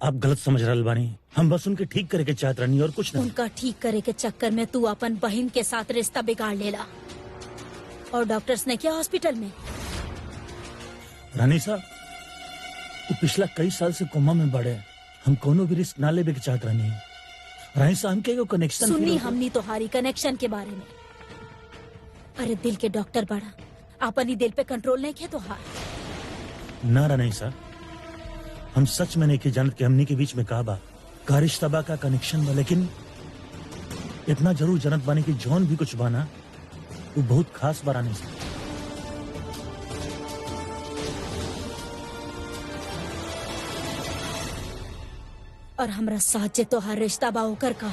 आप गलत समझ रहल बानी। हम बस उनके ठीक करे के चाहत रहनी और कुछ नहीं। उनका ठीक करे के चक्कर में तू अपन बहन के साथ रिश्ता बिगाड़ लेला। और डॉक्टर्स ने क्या हॉस्पिटल में? रानी साहब, वो पिछला कई साल से कोमा में बड़े। हम कोनो भी रिस्क ना लेबे के चाहत रहनी। रानी साहब, हमके एगो कनेक्शन सुननी हमनी तोहारी कनेक्शन के बारे में। अरे दिल के डॉक्टर बड़ा, अपन ही दिल पे कंट्रोल नहीं किया तोहार। ना रानी साहब, हम सच में नहीं के जानत कि हमनी के बीच में का बा, का रिश्ता बा, का कनेक्शन बा। लेकिन इतना जरूर जानत बानी कि जौन भी कुछ बाना वो बहुत खास बा रानी साहब। और हमरा साथ जे तोहार रिश्ता बा ओकर का।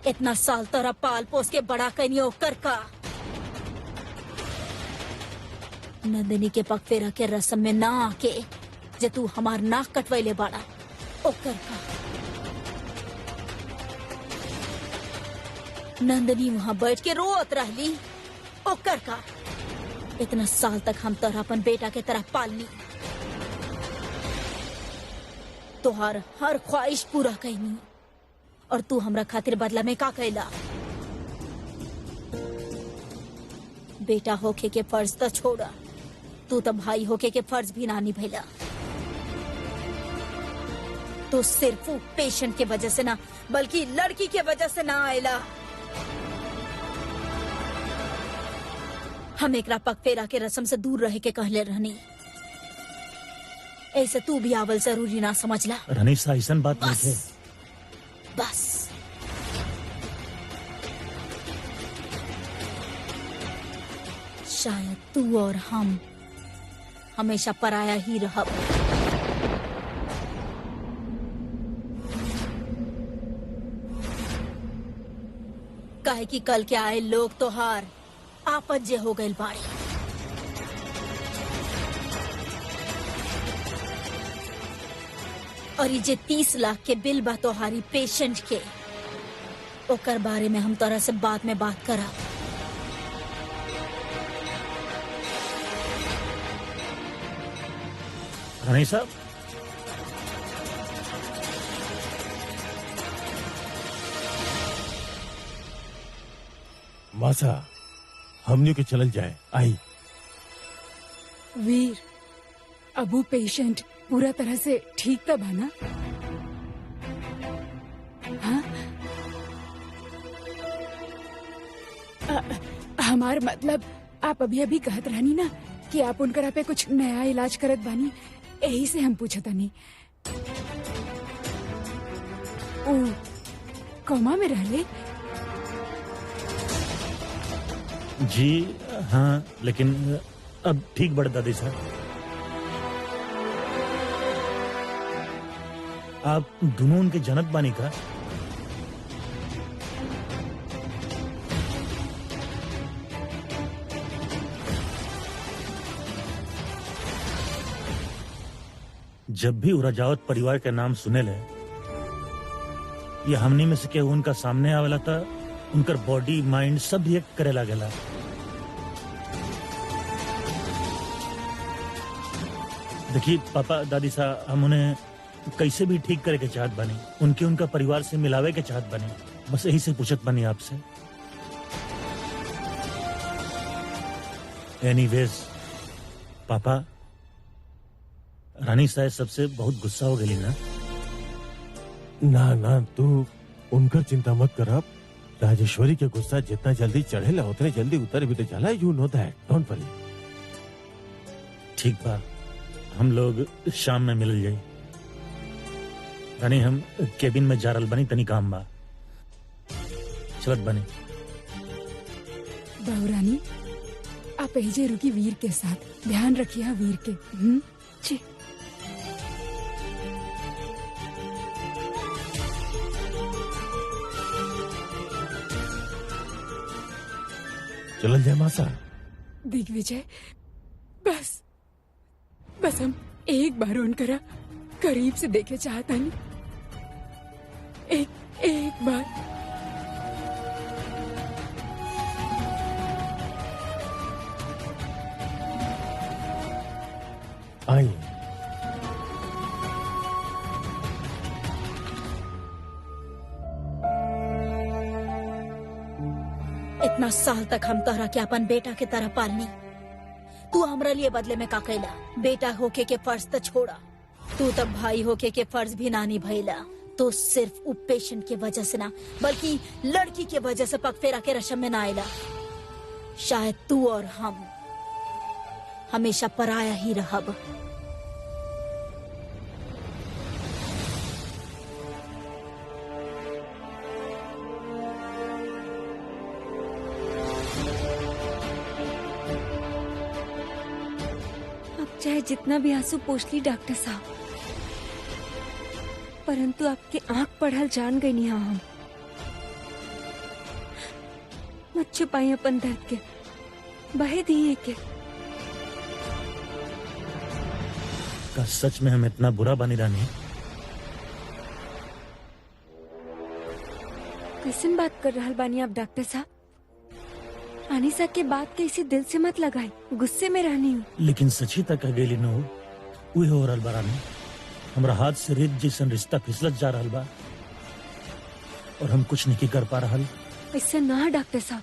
इतना साल तोरा पाल पोस के बड़ा कनी ओकर का। नंदिनी के पग फेरा के रस्म में ना आके जे तू हमार नाक कटवैले बाड़ा ओकर का। नंदिनी वहाँ बैठ के रोत रहली ओकर का। इतना साल तक हम तोरा अपन बेटा के तरह पालनी, तोहार हर ख्वाहिश पूरा कैनी, और तू हमरा खातिर बदला में का कैला? बेटा होके के फर्ज तो छोड़ा, तू तो भाई होके के फर्ज भी ना निभैला। तो सिर्फ वो पेशेंट के वजह से ना बल्कि लड़की के वजह से ना आयला। हम एकरा पग फेरा के रस्म से दूर रह के कहले रहनी, ऐसे तू भी आवल जरूरी ना समझला। रानी साहब, ऐसा बात नहीं है। बस शायद तू और हम हमेशा पराया ही रहब। काहे कि कल के आए लोग तोहार आपन जे हो गइल बाड़े। और ये जे 30 लाख के बिल बा तोहारी पेशेंट के, ओकर बारे में हम तोरा से बाद में बात करा। रानी साहब, मासा, हमने के चलल जाए। आई वीर, अबू पेशेंट पूरा तरह से ठीक तो बना? हाँ? हमार मतलब आप अभी अभी कहत रहनी ना कि आप उनकरा पे कुछ नया इलाज करत बानी, यही से हम पूछत नहीं। ओ कोमा में रहले? जी हाँ, लेकिन अब ठीक बड़े दादी साहब। आप दोनों उनके जनक बानी का? जब भी उराजावत परिवार के नाम सुने ले, ये हमनी में से केहू उनका सामने आवेला था, उनकर बॉडी माइंड सब रिएक्ट करे लागेला। देखिए पापा दादी साहब, हम उन्हें कैसे भी ठीक करे के चाहत बनी, उनका परिवार से मिलावे के चाहत बनी। बस यही से पूछत बनी आपसे। एनीवेज पापा, रानी साहब सबसे बहुत गुस्सा हो गई ना? ना ना, तू उनकर चिंता मत कर। अब राजेश्वरी के गुस्सा जितना जल्दी चढ़ेला उतने जल्दी उतर भी तो जाला। You know that, don't worry. ठीक बा, हम लोग शाम में मिल जाए। रानी, हम केबिन में जा रहल बनी, तनी काम बा। चलत बनी। बहुरानी, आप एजे रुकी वीर के साथ। ध्यान रखिए वीर के। जी। चलल जाए मासा। दिग्विजय, बस हम एक बार उनकरा करीब से देखे चाहता नहीं। एक बार। आई। इतना साल तक हम तोहरा के अपन बेटा के तरह पालनी, तू हमरा लिए बदले में का कैला? बेटा होके के फर्ज तो छोड़ा, तू तब भाई होके के फर्ज भी ना निभैला। तो सिर्फ उ पेशेंट के वजह से ना, बल्कि लड़की के वजह से पगफेरा के रस्म में ना आयला। शायद तू और हम हमेशा पराया ही रहब। अब चाहे जितना भी आंसू पोंछ ली डॉक्टर साहब, परंतु आपके आंख पढ़ल जान गई नहीं हम। मत छुपाई अपन दर्द के, बहे दिए के। का सच में हम इतना बुरा बनी रानी? कैसन बात कर रहल बानी आप डॉक्टर साहब? अनीसा के बात के इसे दिल से मत लगाई, गुस्से में रहनी हूँ। लेकिन सची तक गेली न हो, उहे हो रहल बा रानी। हमरा हाथ से रेत जैसन रिश्ता फिसलत जा रहल बा और हम कुछ नहीं कर पा रहल। ऐसा ना डॉक्टर साहब,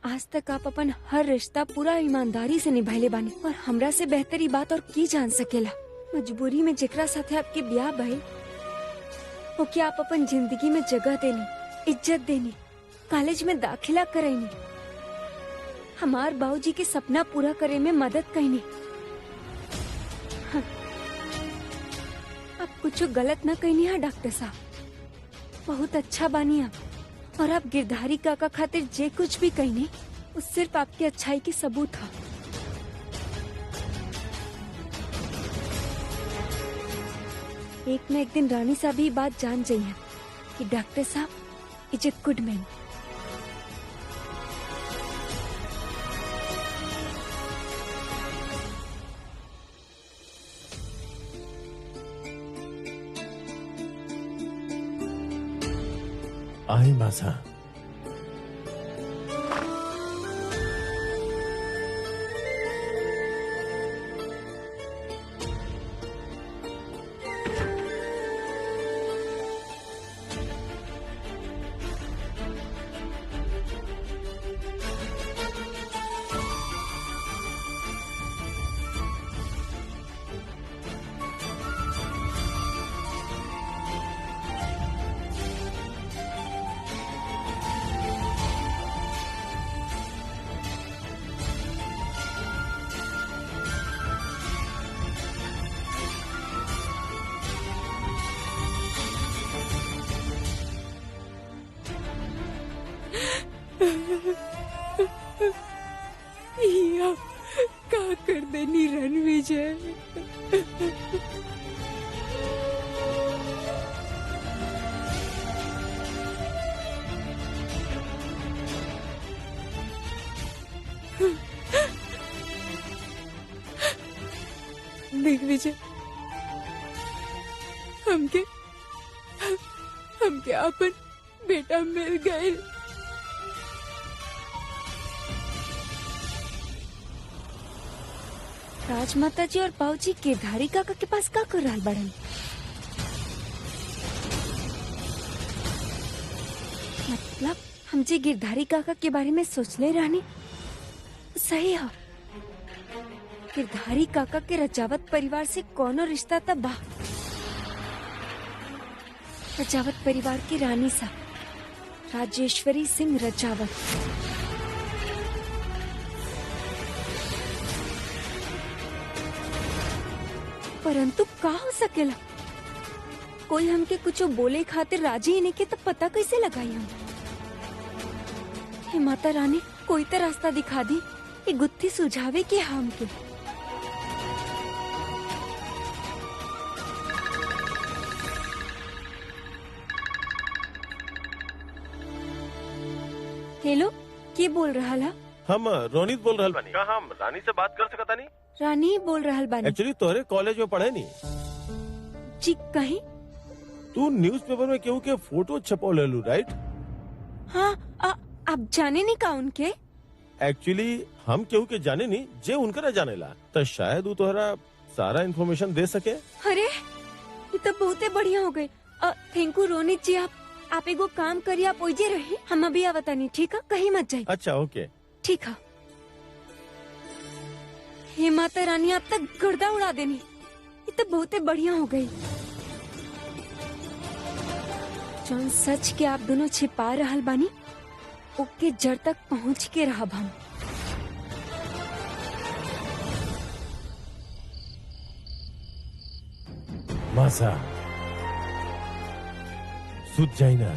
आज तक आप अपन हर रिश्ता पूरा ईमानदारी से निभाइले बानी और हमरा से बेहतरी बात और की जान सकेला। मजबूरी में जेकरा साथे आपके ब्याह भइल, वो क्या आप अपन जिंदगी में जगह देनी, इज्जत देनी, कॉलेज में दाखिला करैनी, हमार बाबूजी के सपना पूरा करे में मदद करनी। हाँ। आप कुछ गलत न कहनी है डॉक्टर साहब, बहुत अच्छा बानी आप। और आप गिरधारी काका खातिर जे कुछ भी कहनी, वो सिर्फ आपकी अच्छाई की सबूत था। एक न एक दिन रानी साहब ये बात जान जाइए कि डॉक्टर साहब इज ए गुड मैन। आई मासा, ये का कर देनी रणविजय। दिग्विजय, हमके अपन बेटा मिल गए। राजमाता जी और बाबूजी गिरधारी काका के पास का कर रहल बड़न? मतलब हम जी गिरधारी काका के बारे में सोचले रहनी सही है। गिरधारी काका के रजावत परिवार से कोनो रिश्ता तब बा। रजावत परिवार की रानी सा राजेश्वरी सिंह रजावत। परंतु का हो सकेला? कोई हमके कुछ बोले खातिर राजी नहीं के, तो पता कैसे लगाई हम? हे माता रानी, कोई तो रास्ता दिखा दी, ये गुत्थी सुझावे के हमके। हेलो, के बोल रहा ला? हम रोनित बोल रहल बानी। का हम रानी से बात कर सकता नहीं? रानी ही बोल रहल बानी। एक्चुअली तोहरे कॉलेज में पढ़े नहीं। जी कहीं? तू न्यूज़पेपर में केहू के फोटो छपौले लू, राइट? हाँ, आप जाने नहीं का उनके? एक्चुअली हम केहू के जाने नहीं, जे उनकरा जाने ला, तो शायद वो तोहरा सारा इन्फॉर्मेशन दे सके। अरे ये तो बहुते बढ़िया हो गए। थैंक यू रोनित जी, आप आप एगो काम करिए, आप ओइजे रही, हम अभी आवता नहीं, ठीक है? कहीं मत जाइए। अच्छा ओके। ठीक है। हे माता रानी, आप तक गर्दा उड़ा देनी, ये तो बहुत बढ़िया हो गई। जौन सच के आप दोनों छिपा रहल बानी, ओके जड़ तक पहुँच के रहब हम। मासा सुत जाई ना,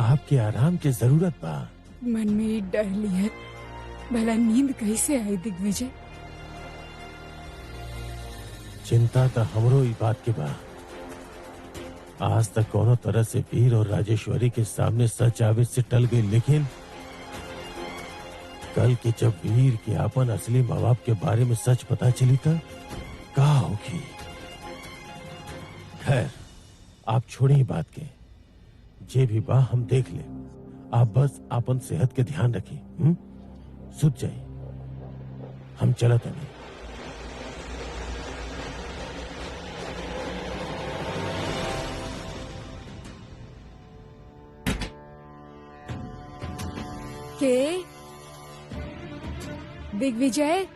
आपके आराम की जरूरत बा। मन में ही डर लिया, भला नींद कैसे आई दिग्विजय? चिंता तो हमरो ई बात के बा। आज तक कोनो तरह से वीर और राजेश्वरी के सामने सच आवे से टल गई, लेकिन कल के जब वीर के अपन असली माँ बाप के बारे में सच पता चली था, का होगी? खैर, आप छोड़ी बात के, जे भी बा हम देख ले। आप बस अपन सेहत के ध्यान रखिए। सुत जाइए, हम चलत नहीं। के दिग्विजय,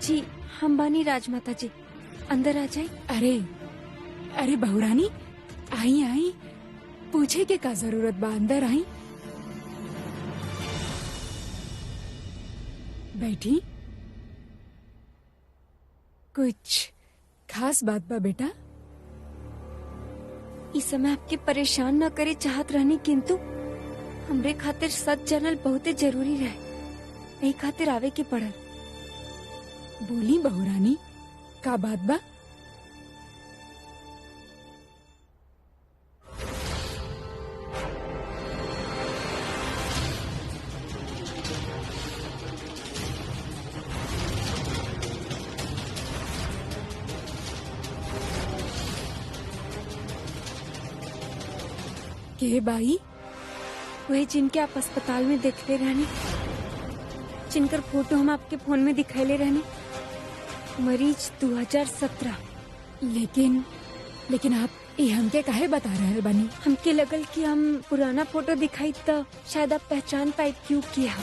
जी हम बानी राजमाता जी, अंदर आ जाए। अरे अरे बहुरानी, आई आई, पूछे के का जरूरत बा, अंदर आई, बैठी। कुछ खास बात बा बेटा? इस समय आपके परेशान न करे चाहत रहनी, किंतु हमरे खातिर सच जानल बहुत जरूरी रहे, यही खातिर आवे के पड़ल। बोली बहुरानी, का बात बा? के बाई? वही जिनके आप अस्पताल में देखते रहने, जिनकर फोटो हम आपके फोन में दिखाईले रहने, मरीज 2017। लेकिन आप ये हमके काहे बता रहे बानी? हमके लगल कि हम पुराना फोटो दिखाई तो शायद आप पहचान पाए क्यों किया।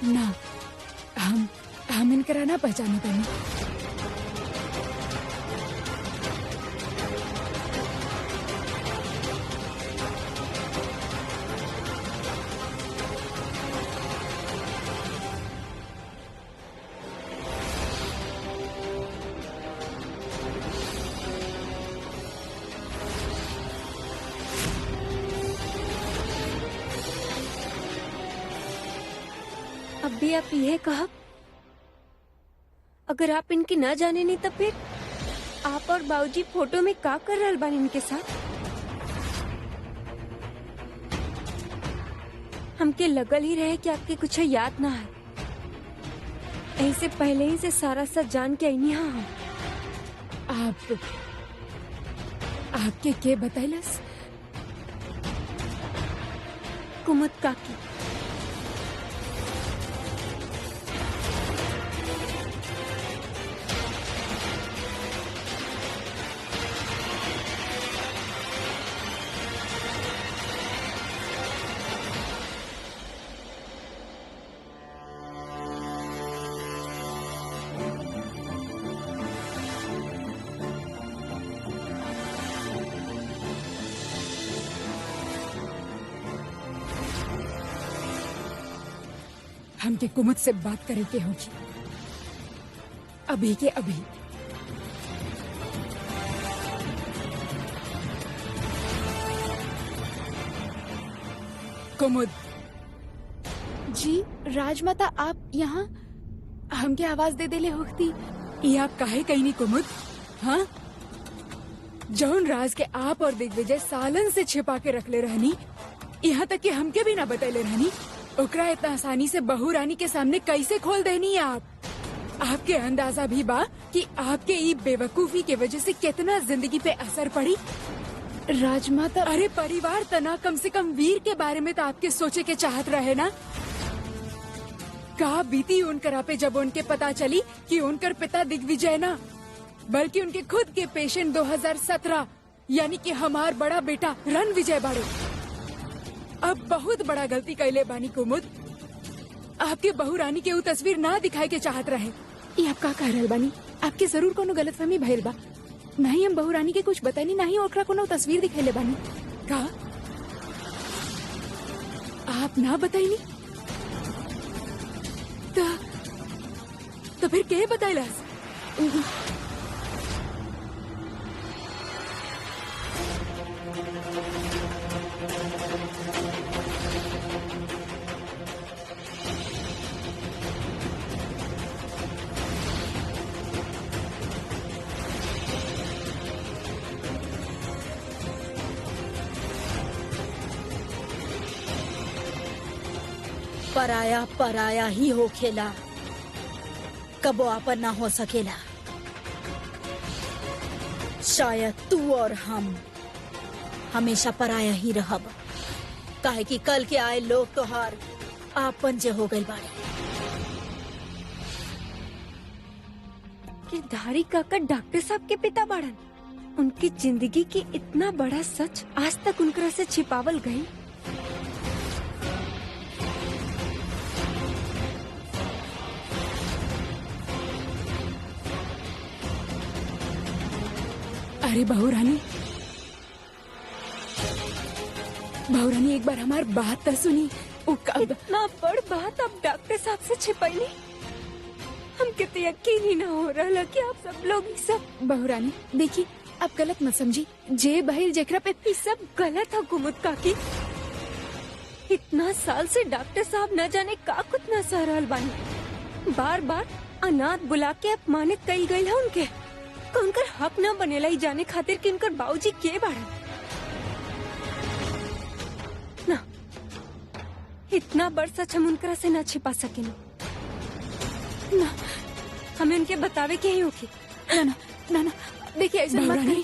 ना, हम इनकरा ना पहचाने बानी। अब भी आप यह कहा, अगर आप इनकी न जाने नहीं तो फिर आप और बाबूजी फोटो में का कर रहल बानी इनके साथ? हमके लगल ही रहे कि आपके कुछ याद ना है, ऐसे पहले ही से सारा सच जान के आईनी। हाँ, आपके के बतैलस? कुमुद काकी। हमके कुमुद से बात करे के होगी, अभी के अभी। कुमुद जी राजमाता, आप यहाँ? हमके आवाज दे देले होती। ये आप काहे कहीं नहीं कुमुद? हाँ, जौन राज के आप और दिग्विजय सालन से छिपा के रख ले रहनी, यहाँ तक कि हमके भी ना बतैले रहनी, ओकरा इतना आसानी से बहू रानी के सामने कैसे खोल देनी आप? आपके अंदाजा भी बा कि आपके ई बेवकूफी के वजह से कितना जिंदगी पे असर पड़ी। राजमाता, अरे परिवार तना, कम से कम वीर के बारे में तो आपके सोचे के चाहत रहे ना। का बीती उनकरा पे जब उनके पता चली कि उनकर पिता दिग्विजय ना बल्कि उनके खुद के पेशेंट 2017 यानी कि हमार बड़ा बेटा रणविजय बाड़े अब बहुत बड़ा गलती कैले बानी कुमुद। आपके बहू रानी के वो तस्वीर ना दिखाए के चाहत रहे। ये आप का कह रहल बानी? आपके जरूर कोनो गलतफहमी भइल बा। नहीं हम बहू रानी के कुछ बतानी, नहीं ओकरा कोनो तस्वीर दिखैले बानी। का आप ना बताइनी? तो फिर के बताइलास? पराया पराया ही हो खेला, कबो आपन ना हो सकेला। शायद तू और हम हमेशा पराया ही रहब, काहे कि कल के आए लोग तोहार आपन जे हो गई बाड़े। कि धारी काका डॉक्टर साहब के पिता बाड़न। उनकी जिंदगी की इतना बड़ा सच आज तक उनकरा से छिपावल गई। अरे बहू रानी एक बार हमार बात तो सुनी। इतना बड़ बात अब डॉक्टर साहब से छिपाई। हमके तो यकीन ही ना हो रहा कि आप सब लोग ये सब। बहू रानी देखी, आप गलत मत समझी। जे बहिर जेकरा पे ये सब गलत है कुमुद काकी। इतना साल से डॉक्टर साहब न जाने का कुछ न सह रहल बानी। बार बार अनाथ बुला के अपमानित कई गई है उनके। तो उनकर हक न बनेला ही जाने खातिर कि उनकर बाबूजी के बाड़न ना। इतना बड़ सच हम उनकरा से न छिपा सके ना। हमें उनके बतावे के ही होगी। ना ना ना ना देखिए ऐसे मत करी।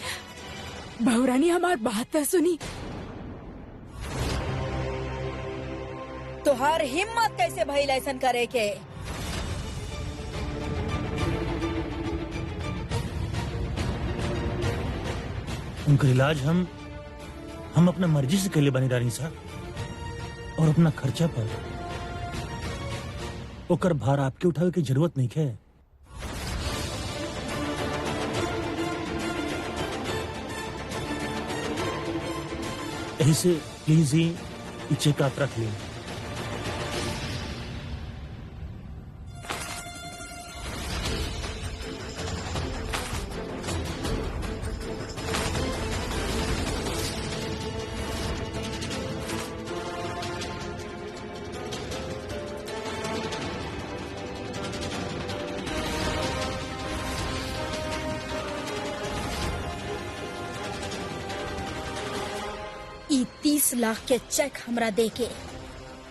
बहू रानी हमार बात तो सुनी। तोहार हिम्मत कैसे भइल ऐसन करे के? उनका इलाज हम अपना मर्जी से कैले बानी रानी साहब, और अपना खर्चा पर। ओकर भार आपके उठावे की जरूरत नहीं है। यही से प्लीज ही चेक आप रख लें। ई 30 लाख के चेक हमरा देके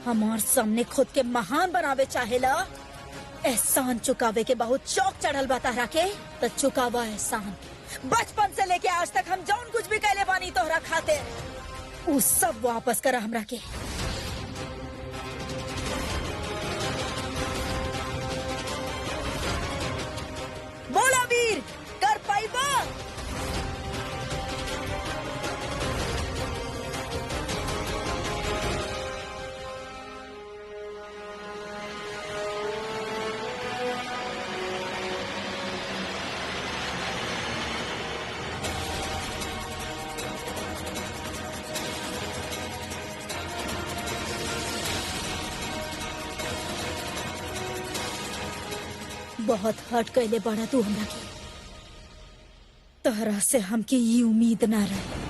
हमार सामने खुद के महान बनावे चाहेला। एहसान चुकावे के बहुत शौक चढ़ल बा तारा के, तो चुकावा एहसान। बचपन से लेके आज तक हम जौन कुछ भी कैले बानी तोहरा खातिर, उ सब वापस करा हमरा के। बोला वीर, कर पाइबा? बहुत हर्ट कैले बड़ा तू हमरा के। तोहरा से हमके ये उम्मीद ना रहे।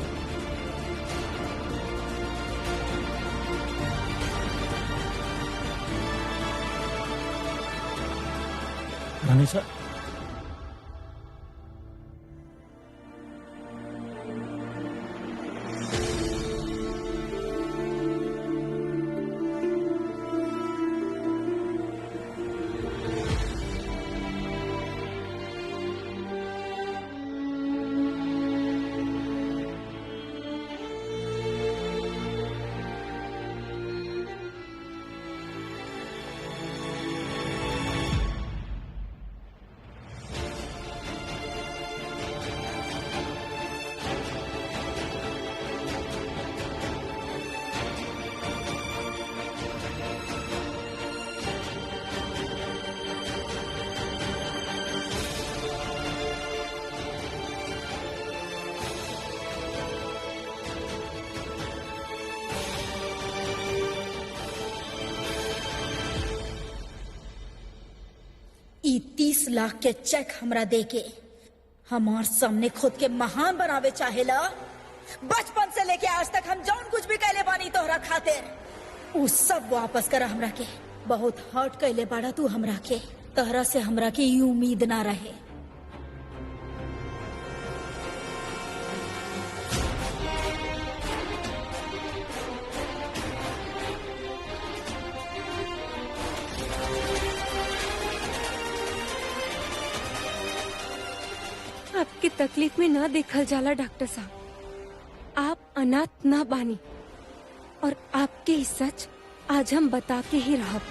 रानी साहब, ई 30 लाख के चेक हमरा देके हमार सामने खुद के महान बनावे चाहेला। बचपन से लेके आज तक हम जौन कुछ भी कैले बानी तोहरा खातिर उ सब वापस करा हमरा के। बहुत हर्ट कैले बाड़ा तू हमरा के। तोहरा से हमरा के ई उम्मीद ना रहे। आपकी तकलीफ में ना देखल जाला डॉक्टर साहब। आप अनाथ ना बानी और आपके ही सच आज हम बता के ही रहब।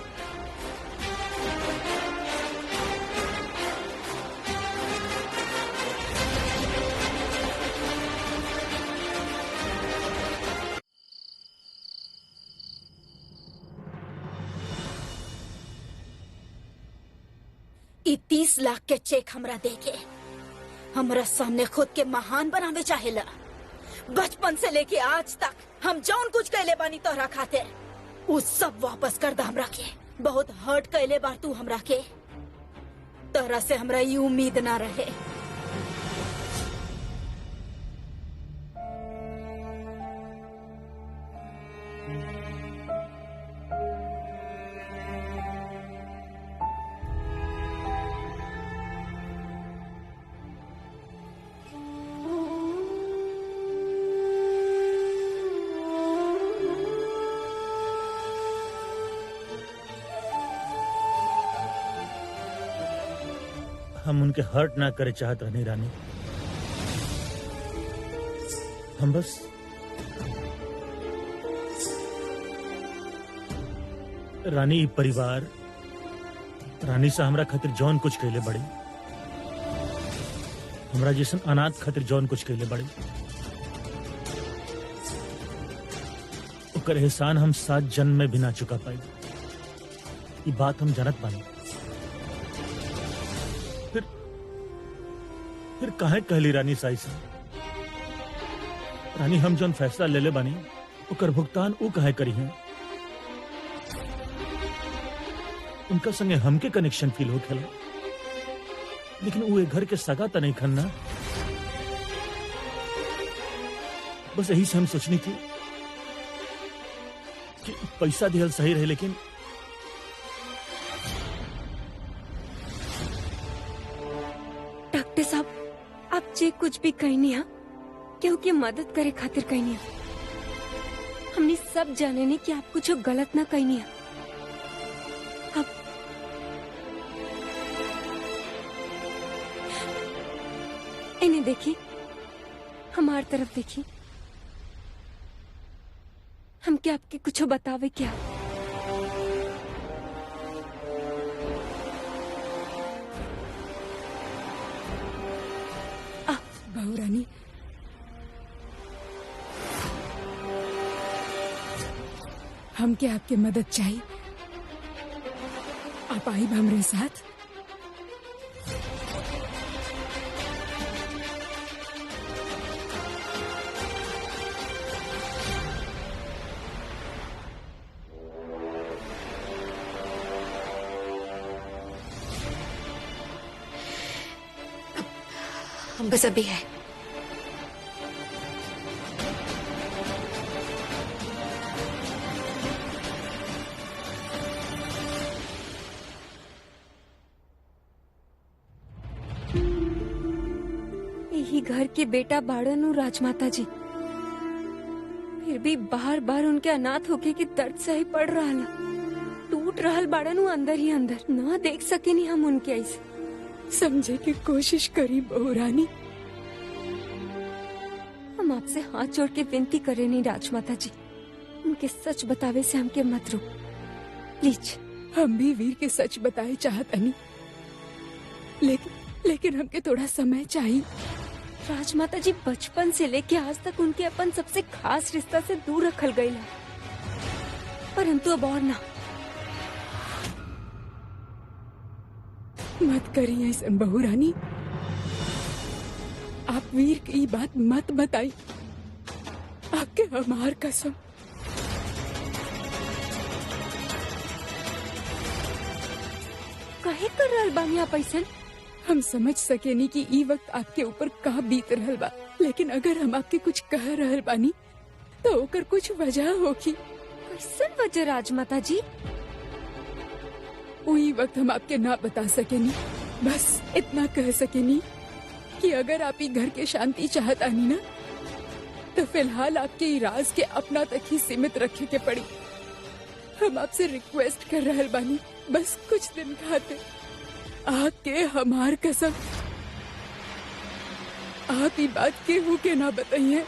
ई 30 लाख के चेक हमरा देके हमरा सामने खुद के महान बनावे चाहेला। बचपन से लेके आज तक हम जौन कुछ कैले बानी तोहरा खातिर उ सब वापस कर दा हमरा के। बहुत हर्ट कैले बार तू हमरा के। तोहरा से हमरा ई उम्मीद ना रहे। हम उनके हर्ट ना करे चाहत रहनी रानी। हम बस रानी ई परिवार रानी से हमरा खातिर जौन कुछ कैले बड़ी, हमरा जैसन अनाथ खातिर जौन कुछ कैले बड़ी, ओकर एहसान हम 7 जन्म में भी ना चुका पाई। ये बात हम जानत बानी। फिर काहे कहली रानी साई से? रानी हम जौन फैसला ले ले बानी ओकर भुगतान ऊ काहे करी है? उनका संगे हमके कनेक्शन फील हो खेला, लेकिन वो एक घर के सगा तो नहीं खन्ना। बस यही से हम सोचनी थी कि पैसा दिहल सही रहे, लेकिन डॉक्टर साहब आप जे कुछ भी कहनी है केहू की मदद करे खातिर कहनी है। हमने सब जाने ने कि आप कुछ गलत ना कहनी है। अब इन्हें देखिए, हमार तरफ देखिए। हम क्या आपके कुछ बतावे क्या? बहू रानी, हमके आपके मदद चाहिए। आप आई हमरे साथ। हम बस अभी है। यही घर के बेटा बाड़न राजमाता जी, फिर भी बार बार उनके अनाथ होके की दर्द सही पड़ रहा ला। टूट रहल बाड़न अंदर ही अंदर। ना देख सके नहीं हम उनके ऐसे। समझे की कोशिश करी बहू रानी। हम आपसे हाथ जोड़ के विनती करे नहीं राजमाता जी, उनके सच बतावे से हमके मत रोक प्लीज। हम भी वीर के सच बताए चाहत नहीं, लेकिन हमके थोड़ा समय चाहिए। राजमाता जी बचपन से लेके आज तक उनके अपन सबसे खास रिश्ता से दूर रखल गई है, परंतु अब और ना। मत करिए ऐसा बहू रानी। आप वीर की ये बात मत बताई। आपके हमार कसम। कहे काहे कर रहल बानी आप ऐसन? हम समझ सकेनी कि ई वक्त आपके ऊपर का बीत रहल बा, लेकिन अगर हम आपके कुछ कह रहल बानी तो ओकर कुछ वजह होगी। कैसन वजह राजमाता जी? वही वक्त हम आपके ना बता सकेनी, बस इतना कह सकेनी कि अगर आप ही घर के शांति चाहत आनी ना तो फिलहाल आपके ई राज के अपना तक ही सीमित रखे के पड़ी। हम आपसे रिक्वेस्ट कर रहल बानी, बस कुछ दिन खातिर आपके हमार कसम आप ही बात केहू के ना बताइए।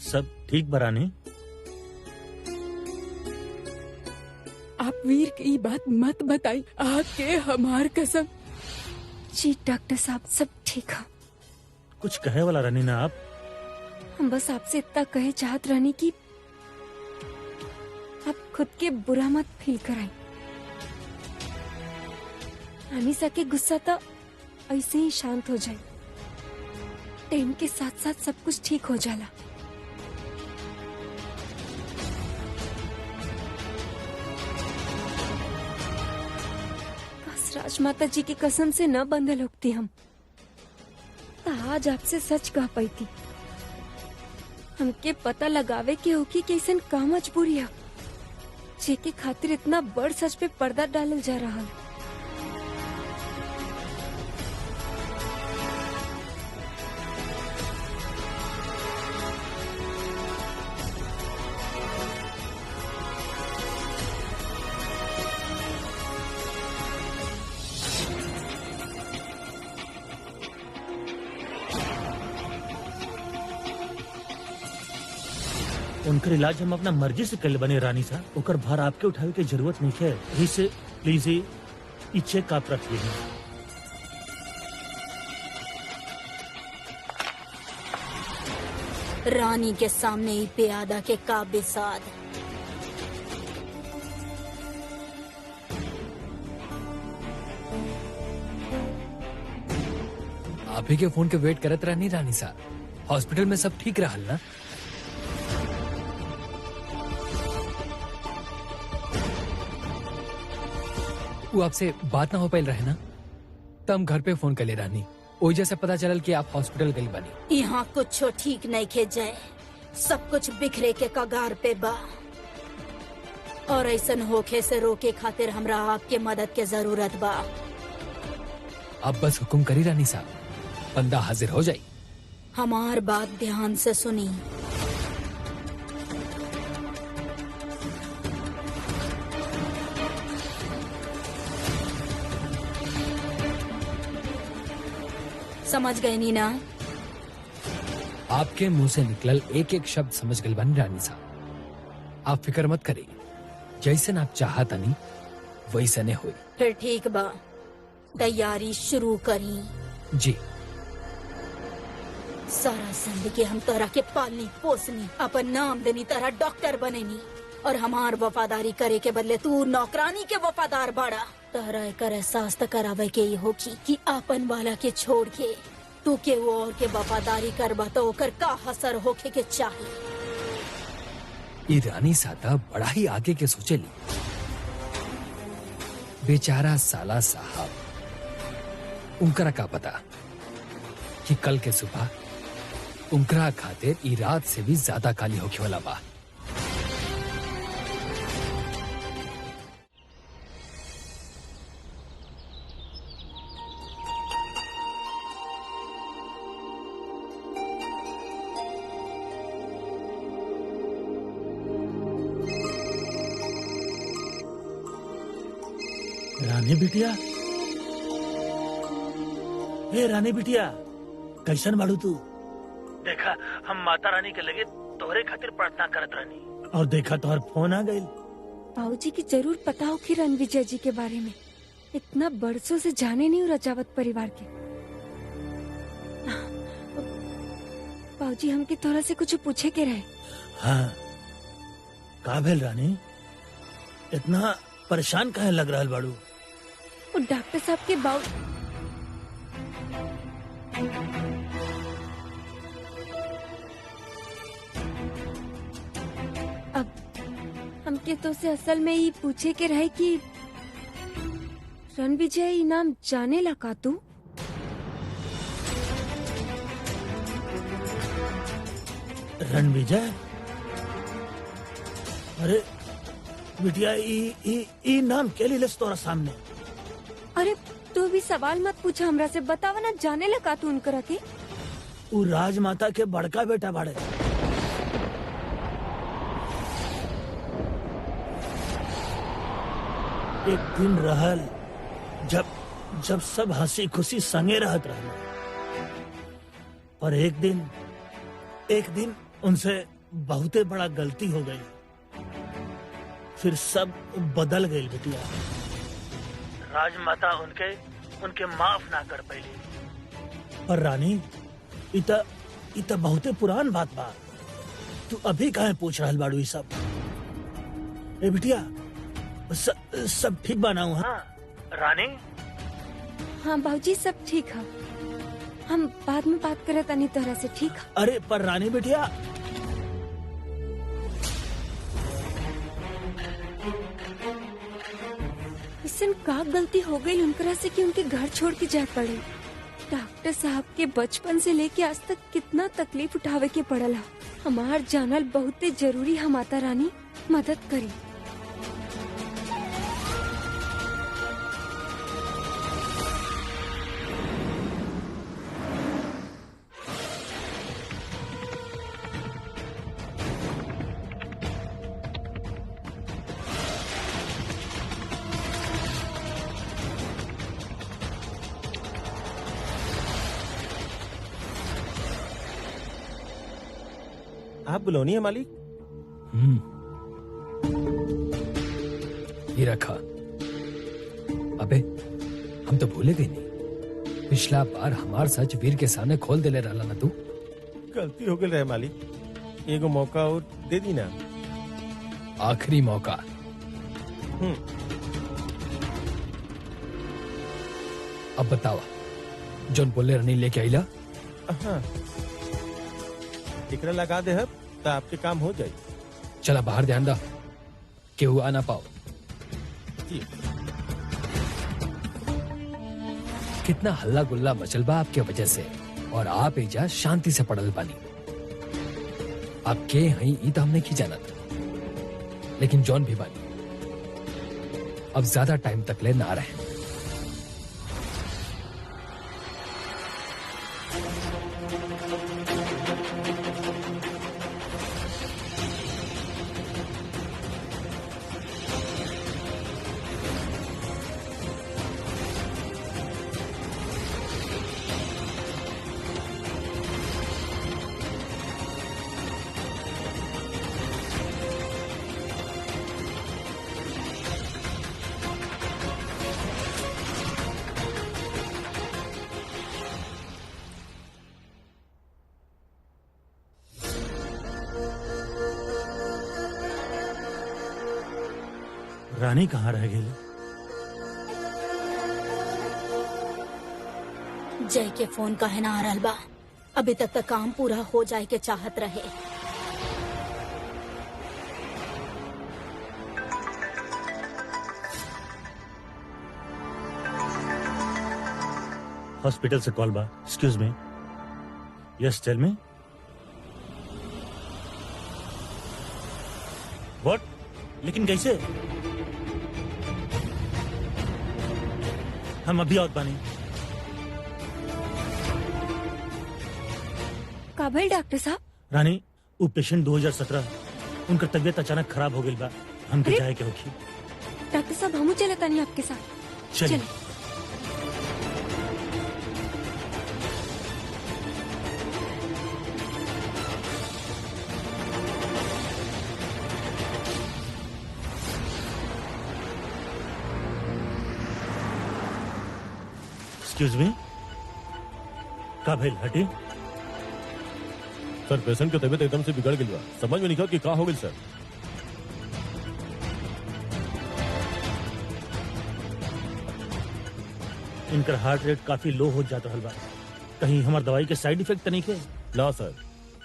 सब ठीक बरानी? आप वीर की बात मत बताई, आपके हमार कसम। जी डॉक्टर साहब सब ठीक है। कुछ कहे वाला रानी ना आप? हम बस आपसे इतना कहे चाहत रहनी कि आप खुद के बुरा मत फील कराई। अनीसा के गुस्सा तो ऐसे ही शांत हो जाए, टाइम के साथ साथ सब कुछ ठीक हो जाला। राजमाता जी की कसम से न बंधल होती हम तो आज आपसे सच कह पाई थी। हमके पता लगावे के होगी कि ऐसा का मजबूरी है जेके खातिर इतना बड़ सच पे पर्दा डालल जा रहा है। उनकर इलाज हम अपना मर्जी से कर बने रानी साहब, ओकर भार आपके उठावे की जरूरत नहीं है। यही से प्लीज ये चेक आप रख लीजिए। रानी के सामने ही प्यादा के काबिल साध। आप ही के फोन के वेट करत रहनी रानी साहब। हॉस्पिटल में सब ठीक रहल ना? वो आपसे बात ना हो पाइल रहे ना, तो हम घर पे फोन कर ले रानी। ओजा से पता चलल कि आप हॉस्पिटल गई बनी। यहाँ कुछ ठीक नहीं खे जाए, सब कुछ बिखरे के कगार पे बा और ऐसन होखे से रोके खातिर हमरा आपके मदद के जरूरत बा। आप बस हुक्म करी रानी साहब, बंदा हाजिर हो जाई। हमार बात ध्यान से सुनी। समझ गए नी ना? आपके मुंह से निकलल एक एक शब्द समझ गल बनी रानी साहब। आप फिक्र मत करिए, जैसे आप चाहत नहीं वैसे ने हुई। फिर ठीक बा, तैयारी शुरू करी। जी। सारा जिंदगी हम तरह के पालनी पोसनी, अपन नाम देनी तरह डॉक्टर बनेनी और हमार वफादारी करे के बदले तू नौकरानी के वफादार बाड़ा। तहरा कर एहसास त करावे के ही होगी कि आपन वाला के छोड़ के तू के वो और के वफादारी करबा तो ओकर का हसर होके के चाहिए। ये रानी सादा बड़ा ही आगे के सोचेली। बेचारा साला साहब, उनकरा का पता कि कल के सुबह उनकरा खातिर ई रात से भी ज्यादा काली होके वाला बा। रानी बिटिया, हे रानी बिटिया, कैसन बाड़ू तू? देखा हम माता रानी के लगे तोहरे खातिर प्रार्थना करत रहनी और देखा तोहर फोन आ गई। बाबूजी की जरूर पता हो कि रणविजय जी के बारे में। इतना बरसों से जाने नहीं हूँ रजावत परिवार के। बाबूजी हमके थोड़ा से कुछ पूछे के रहे। हाँ, का भेल रानी? इतना परेशान काहे लग रहा बाड़ू? वो डॉक्टर साहब के बाबू अब हमके तो से असल में ही पूछे के रहे कि रणविजय इनाम जाने लगा तू? रणविजय? अरे बिटिया, ई नाम के लिए तोरा सामने? अरे तू भी सवाल मत पूछ हमरा से, बतावा ना जाने लगा तू उनकरा के? उ राजमाता के बड़का बेटा बाड़े। एक दिन रहल जब सब हंसी खुशी संगे रहत रहल, पर एक दिन उनसे बहुते बड़ा गलती हो गई। फिर सब बदल गई बिटिया। राजमाता उनके माफ ना कर पैली। पर रानी, इता बहुते पुरान बात बा। तू अभी काहे पूछ रहल बाड़ू ई सब? ए बिटिया, सब ठीक बनाऊ? हाँ रानी? हाँ बाबूजी, सब ठीक है। हम बाद में बात करे तनी तरह से, ठीक है? अरे पर रानी बिटिया, इससे का गलती हो गई उनकरा से कि उनके घर छोड़ के जा पड़े? डॉक्टर साहब के बचपन से लेके आज तक कितना तकलीफ उठावे के पड़ल है। हमार जानल बहुते जरूरी है। माता रानी मदद करी। आप बुलौनी है मालिक? ये रखा। अबे हम तो भूले गए नहीं, पिछला बार हमार सच वीर के सामने खोल देले रहला ना तू। गलती हो गई रहे मालिक, एगो मौका और दे दी ना। आखिरी मौका। अब बतावा, जोन बोले रहनी लेके आइला? हाँ, टिकरा लगा दे हब तो आपके काम हो जाए। चला बाहर ध्यान दा, केहू आ ना पाओ। जी। कितना हल्ला गुल्ला मचल बा आपके वजह से, और आप एजा शांति से पड़ल बानी। आप के हई ई तो हमने की जाना था, लेकिन जॉन भी बानी। अब ज्यादा टाइम तक ले ना रहे। रानी कहाँ रह गई? जय के फोन काहे ना आ रहल बा? अभी तक काम पूरा हो जाए के चाहत रहे। हॉस्पिटल से कॉल बा। Excuse me. Yes tell me. What? लेकिन कैसे? हम अभी आउट बानी। काबिल डॉक्टर साहब? रानी, वो पेशेंट 2017 उनका तबीयत अचानक खराब हो गई बा। हमके अरे? जाए के होखी। डॉक्टर साहब हमू चले तनी आपके साथ। चलिए। एक्सक्यूज मी, का भइल हटी? सर पेशेंट की तबीयत एकदम से बिगड़ गई बा, समझ में नहीं कि का हो गई सर। इनकर हार्ट रेट काफी लो हो जाता हलवा, कहीं हमार दवाई के साइड इफेक्ट तो नहीं के? ना सर,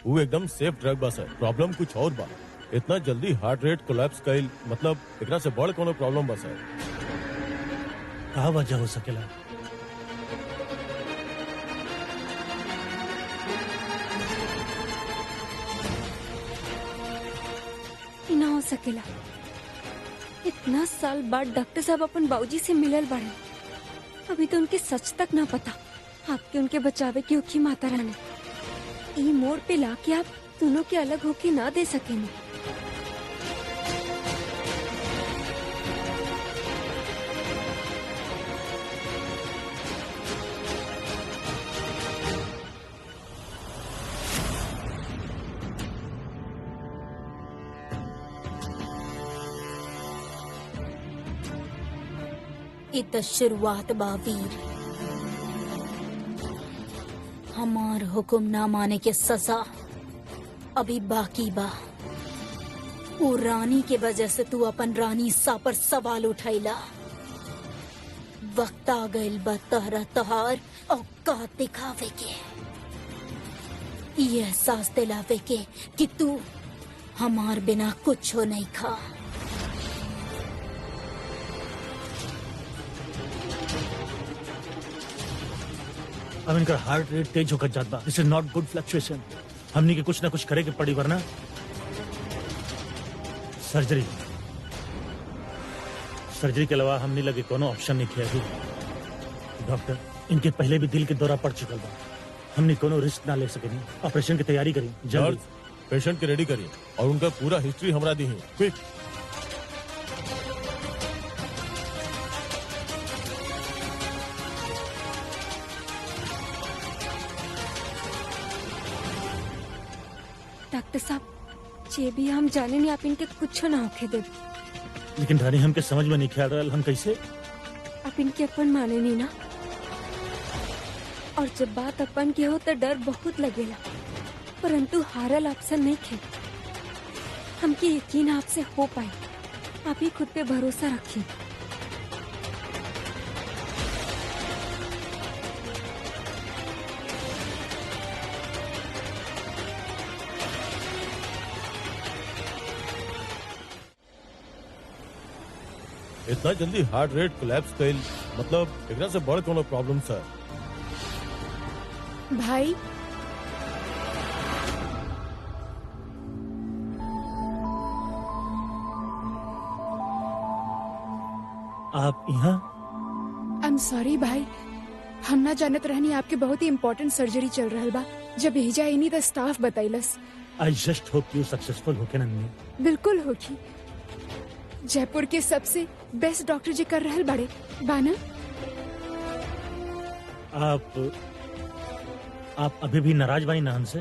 वो एकदम सेफ ड्रग बा सर, प्रॉब्लम कुछ और बा। इतना जल्दी हार्ट रेट कोलैप्स कइल मतलब एकरा से बड़ कोनो प्रॉब्लम बा सर। का वजह हो सकेला? ई ना हो सकेला। इतना साल बाद डॉक्टर साहब अपन बाबूजी से मिलल बाड़े, अभी तो उनके सच तक ना पता। आपके उनके बचावे की उखी माता रानी ई मोड़ पे लाके आप दोनों के अलग होके ना दे सकेंगे। इत शुरुआत बा वीर, हमार हुक्म ना माने के सजा अभी बाकी बा। उ रानी के वजह से तू अपन रानी सा पर सवाल उठैला। वक्त आ गइल बा तहरा तहार औकात दिखावे के, ये एहसास दिलावे के कि तू हमार बिना कुछ हो नहीं खा। अब इनका हार्ट रेट तेज होकर जात बा। दिस इज नॉट गुड फ्लक्चुएशन। हमनी के कुछ ना कुछ करे के पड़ी, वरना सर्जरी के अलावा हमने लगे कोनो ऑप्शन नहीं किया। डॉक्टर, इनके पहले भी दिल के दौरा पड़ चुकल बा, हमने कोनो रिस्क ना ले सकेनी। ऑपरेशन की तैयारी करी जल्दी। पेशेंट के रेडी करिए और उनका पूरा हिस्ट्री हमरा दी है, क्विक। डॉक्टर साहब, जे भी हम जाने नहीं आप इनके कुछ ना होके दे। लेकिन रानी हमके समझ में नहीं ख्याल रहा, हम कैसे? आप इनके अपन माने नहीं ना, और जब बात अपन की हो तो डर बहुत लगेला, परंतु हारल ऑप्शन नहीं खे। हमके यकीन आपसे हो पाए, आप ही खुद पे भरोसा रखिए। इतना जल्दी हार्ट रेट कोलैप्स कइल मतलब एकरा से बड़ कोनो प्रॉब्लम सर। भाई आप यहाँ? आई एम सॉरी भाई, हम ना जानत रहनी आपके बहुत ही इम्पोर्टेंट सर्जरी चल रहा बा। जब भेजा इनी तो स्टाफ बताइलस। I just hope you successful होके नंदी। बिल्कुल होगी, जयपुर के सबसे बेस्ट डॉक्टर जी कर रहल बड़े बाना। आप अभी भी नाराज बानी ना हमसे?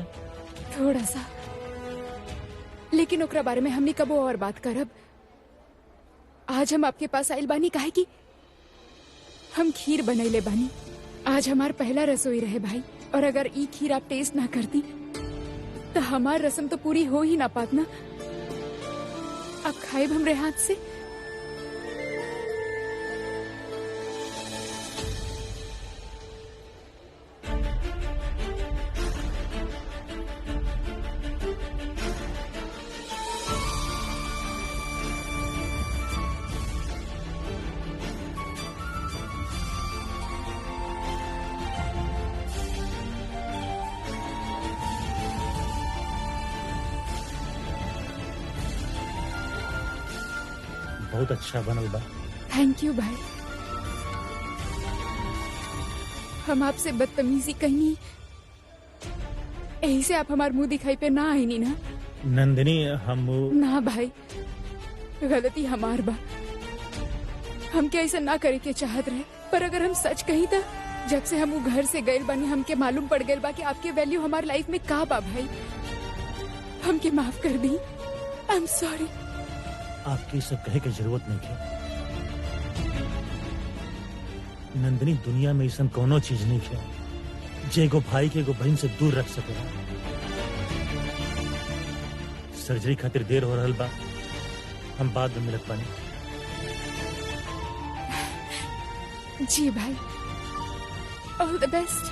थोड़ा सा, लेकिन ओकरा बारे में हमने कबो और बात करब। आज हम आपके पास आइल बानी काहे कि हम खीर बनैले बानी। आज हमार पहला रसोई रहे भाई, और अगर ई खीर आप टेस्ट ना करती तो हमार रस्म तो पूरी हो ही ना पात ना। आप खाए हमरे हाथ से? बहुत अच्छा बनल बा। थैंक यू भाई। हम आपसे बदतमीजी कहनी, यही से आप हमार मुंह दिखाई पे ना आई नी ना। नंदिनी, हम ना भाई, गलती हमार बा। हम क्या ऐसा ना करे के चाहत रहे, पर अगर हम सच कही तो जब से हम वो घर से गए बानी हमके मालूम पड़ गए बा कि आपके वैल्यू हमार लाइफ में का बा भाई। हमके माफ कर दी। I am sorry. आपकी सब कहे की जरूरत नहीं थी। नंदिनी दुनिया में ऐसा कोनो चीज नहीं है जे एगो भाई के एगो बहन से दूर रख सके। सर्जरी खातिर देर हो रहल बा, हम बाद में मिलत बानी। जी भाई, ऑल द बेस्ट।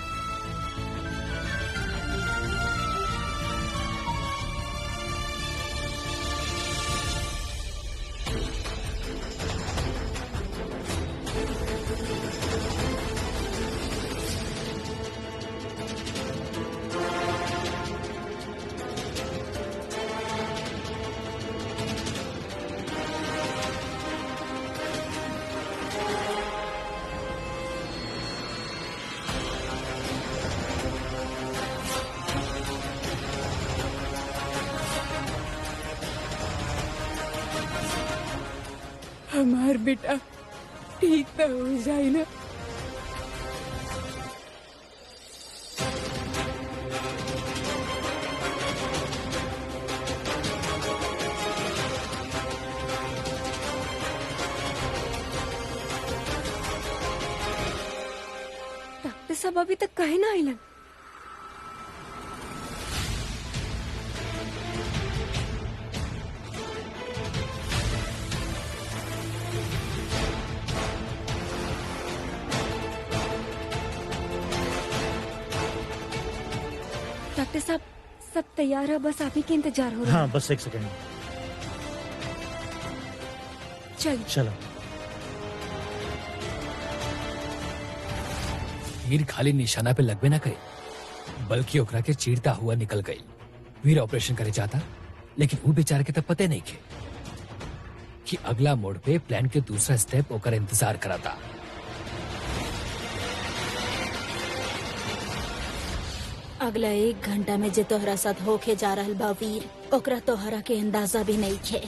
हमार बेटा ठीक तो हो जाए ना। डॉक्टर साहब अभी तक काहे ना आइलन? डॉक्टर साहब सब तैयार है, बस आप ही के इंतजार हो रहा हाँ बस एक सेकेंड, चल चलो। वीर खाली निशाना पे लगबे ना करे, बल्कि ओकरा के चीरता हुआ निकल गई। वीर ऑपरेशन करे चाहता, लेकिन वो बेचारे के तब पते नहीं के कि अगला मोड़ पे प्लान के दूसरा स्टेप ओकर इंतजार कराता। अगला 1 घंटा में जे तोहरा साथ होके जा रहल बा वीर, ओकरा तोहरा के अंदाजा भी नहीं खे।